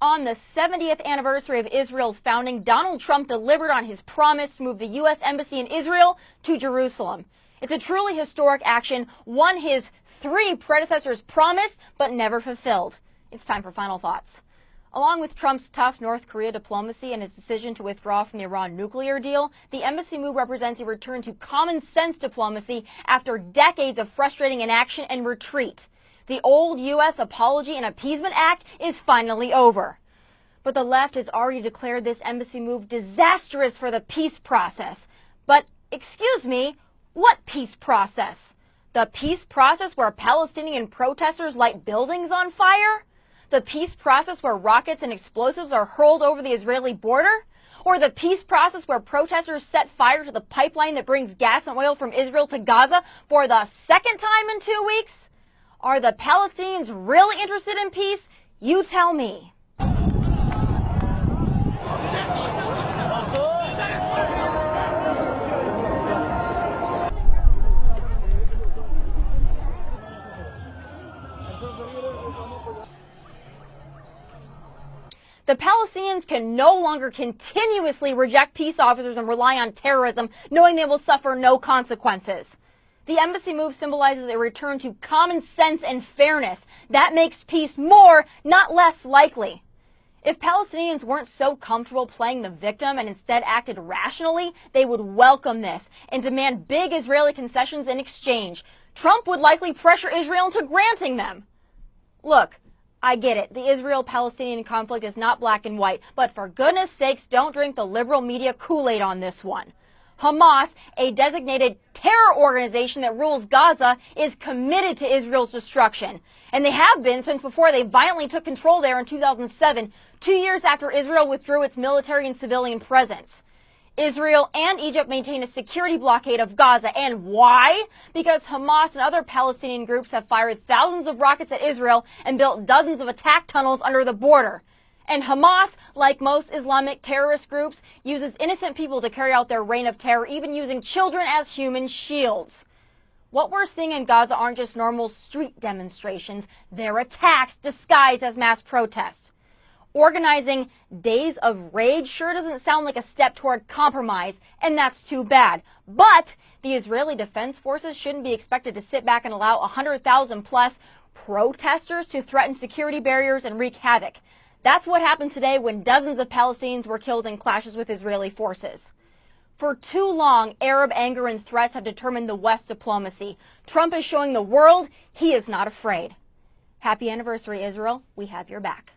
On the 70th anniversary of Israel's founding, Donald Trump delivered on his promise to move the U.S. Embassy in Israel to Jerusalem. It's a truly historic action, one his three predecessors promised but never fulfilled. It's time for final thoughts. Along with Trump's tough North Korea diplomacy and his decision to withdraw from the Iran nuclear deal, the embassy move represents a return to common sense diplomacy after decades of frustrating inaction and retreat. The old U.S. Apology and Appeasement Act is finally over. But the left has already declared this embassy move disastrous for the peace process. But, excuse me, what peace process? The peace process where Palestinian protesters light buildings on fire? The peace process where rockets and explosives are hurled over the Israeli border? Or the peace process where protesters set fire to the pipeline that brings gas and oil from Israel to Gaza for the second time in 2 weeks? Are the Palestinians really interested in peace? You tell me. The Palestinians can no longer continuously reject peace officers and rely on terrorism, knowing they will suffer no consequences. The embassy move symbolizes a return to common sense and fairness. That makes peace more, not less likely. If Palestinians weren't so comfortable playing the victim and instead acted rationally, they would welcome this and demand big Israeli concessions in exchange. Trump would likely pressure Israel into granting them. Look, I get it. The Israel-Palestinian conflict is not black and white, but for goodness sakes, don't drink the liberal media Kool-Aid on this one. Hamas, a designated terror organization that rules Gaza, is committed to Israel's destruction. And they have been since before they violently took control there in 2007, 2 years after Israel withdrew its military and civilian presence. Israel and Egypt maintain a security blockade of Gaza. And why? Because Hamas and other Palestinian groups have fired thousands of rockets at Israel and built dozens of attack tunnels under the border. And Hamas, like most Islamic terrorist groups, uses innocent people to carry out their reign of terror, even using children as human shields. What we're seeing in Gaza aren't just normal street demonstrations. They're attacks disguised as mass protests. Organizing days of rage sure doesn't sound like a step toward compromise, and that's too bad. But the Israeli Defense Forces shouldn't be expected to sit back and allow 100,000 plus protesters to threaten security barriers and wreak havoc. That's what happened today when dozens of Palestinians were killed in clashes with Israeli forces. For too long, Arab anger and threats have determined the West's diplomacy. Trump is showing the world he is not afraid. Happy anniversary, Israel. We have your back.